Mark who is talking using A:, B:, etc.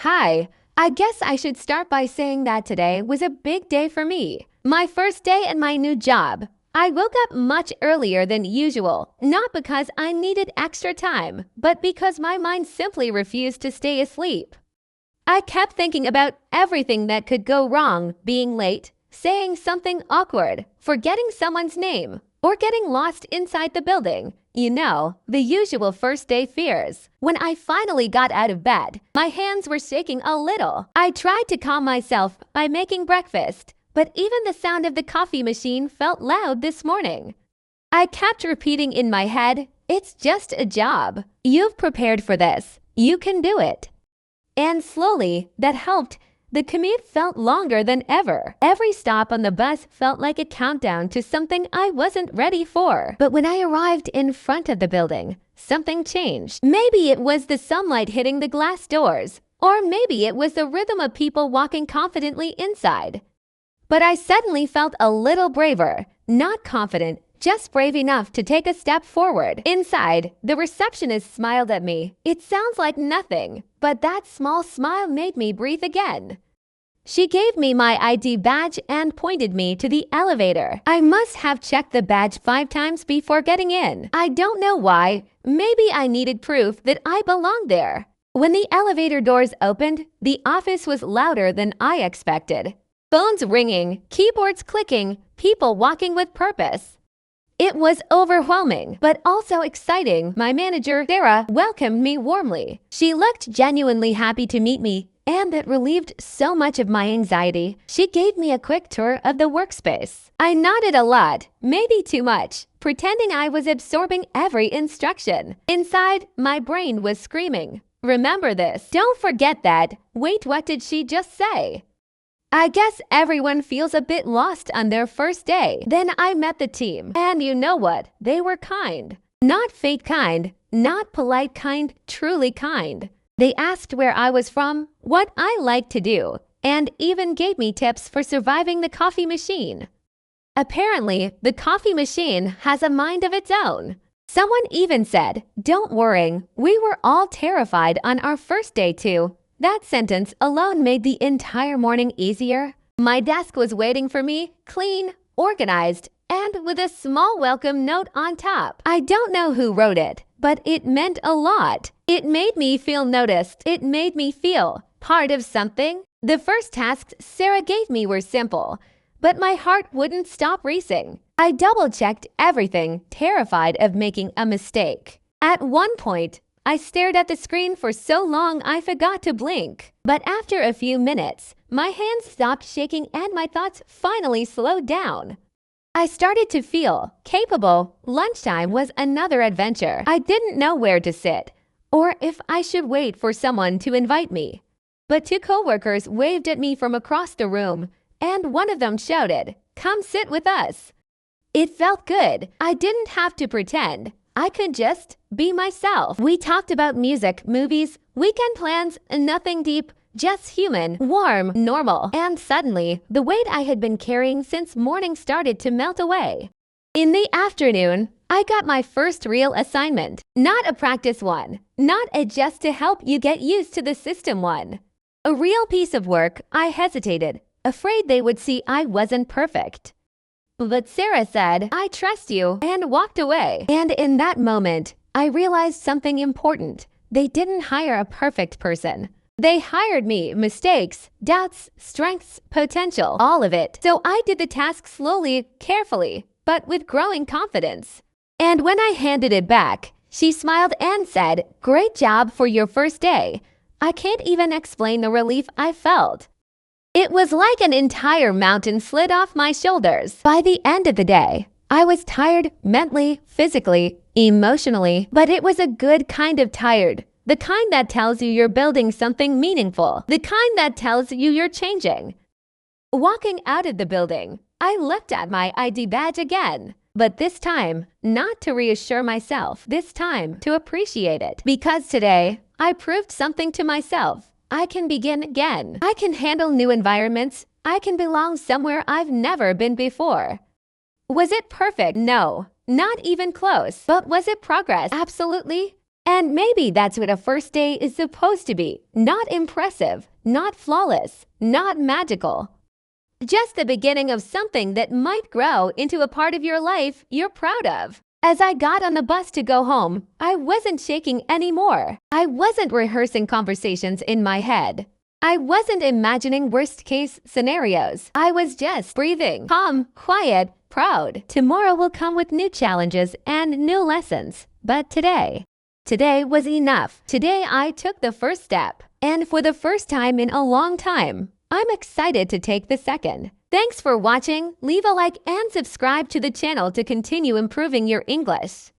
A: Hi, I guess I should start by saying that today was a big day for me. My first day at my new job. I woke up much earlier than usual, not because I needed extra time, but because my mind simply refused to stay asleep. I kept thinking about everything that could go wrong, being late, saying something awkward, forgetting someone's name, or getting lost inside the building. You know, the usual first day fears. When I finally got out of bed, my hands were shaking a little. I tried to calm myself by making breakfast, but even the sound of the coffee machine felt loud this morning. I kept repeating in my head, "It's just a job. You've prepared for this. You can do it." And slowly, that helped. The commute felt longer than ever. Every stop on the bus felt like a countdown to something I wasn't ready for. But when I arrived in front of the building, something changed. Maybe it was the sunlight hitting the glass doors, or maybe it was the rhythm of people walking confidently inside. But I suddenly felt a little braver, not confident, just brave enough to take a step forward. Inside, the receptionist smiled at me. It sounds like nothing, but that small smile made me breathe again. She gave me my ID badge and pointed me to the elevator. I must have checked the badge 5 times before getting in. I don't know why. Maybe I needed proof that I belonged there. When the elevator doors opened, the office was louder than I expected. Phones ringing, keyboards clicking, people walking with purpose. It was overwhelming, but also exciting. My manager, Sarah, welcomed me warmly. She looked genuinely happy to meet me, and it relieved so much of my anxiety. She gave me a quick tour of the workspace. I nodded a lot, maybe too much, pretending I was absorbing every instruction. Inside, my brain was screaming, "Remember this. Don't forget that. Wait, what did she just say?" I guess everyone feels a bit lost on their first day. Then I met the team, and you know what? They were kind. Not fake kind, not polite kind, truly kind. They asked where I was from, what I liked to do, and even gave me tips for surviving the coffee machine. Apparently, the coffee machine has a mind of its own. Someone even said, "Don't worry, we were all terrified on our first day too." That sentence alone made the entire morning easier. My desk was waiting for me, clean, organized, and with a small welcome note on top. I don't know who wrote it, but it meant a lot. It made me feel noticed. It made me feel part of something. The first tasks Sarah gave me were simple, but my heart wouldn't stop racing. I double-checked everything, terrified of making a mistake. At one point, I stared at the screen for so long I forgot to blink. But after a few minutes, my hands stopped shaking and my thoughts finally slowed down. I started to feel capable. Lunchtime was another adventure. I didn't know where to sit, or if I should wait for someone to invite me. But 2 coworkers waved at me from across the room, and one of them shouted, "Come sit with us." It felt good. I didn't have to pretend. I could just be myself. We talked about music, movies, weekend plans, nothing deep, just human, warm, normal. And suddenly, the weight I had been carrying since morning started to melt away. In the afternoon, I got my first real assignment. Not a practice one, not a just to help you get used to the system one. A real piece of work. I hesitated, afraid they would see I wasn't perfect. But Sarah said, "I trust you," and walked away. And in that moment, I realized something important. They didn't hire a perfect person. They hired me. Mistakes, doubts, strengths, potential, all of it. So I did the task slowly, carefully, but with growing confidence. And when I handed it back, she smiled and said, "Great job for your first day." I can't even explain the relief I felt. It was like an entire mountain slid off my shoulders. By the end of the day, I was tired mentally, physically, emotionally, but it was a good kind of tired. The kind that tells you you're building something meaningful. The kind that tells you you're changing. Walking out of the building, I looked at my ID badge again. But this time, not to reassure myself, this time to appreciate it. Because today, I proved something to myself. I can begin again. I can handle new environments. I can belong somewhere I've never been before. Was it perfect? No, not even close. But was it progress? Absolutely. And maybe that's what a first day is supposed to be. Not impressive, not flawless, not magical. Just the beginning of something that might grow into a part of your life you're proud of. As I got on the bus to go home, I wasn't shaking anymore. I wasn't rehearsing conversations in my head. I wasn't imagining worst-case scenarios. I was just breathing, calm, quiet, proud. Tomorrow will come with new challenges and new lessons. But today was enough. Today I took the first step. And for the first time in a long time, I'm excited to take the second. Thanks for watching. Leave a like and subscribe to the channel to continue improving your English.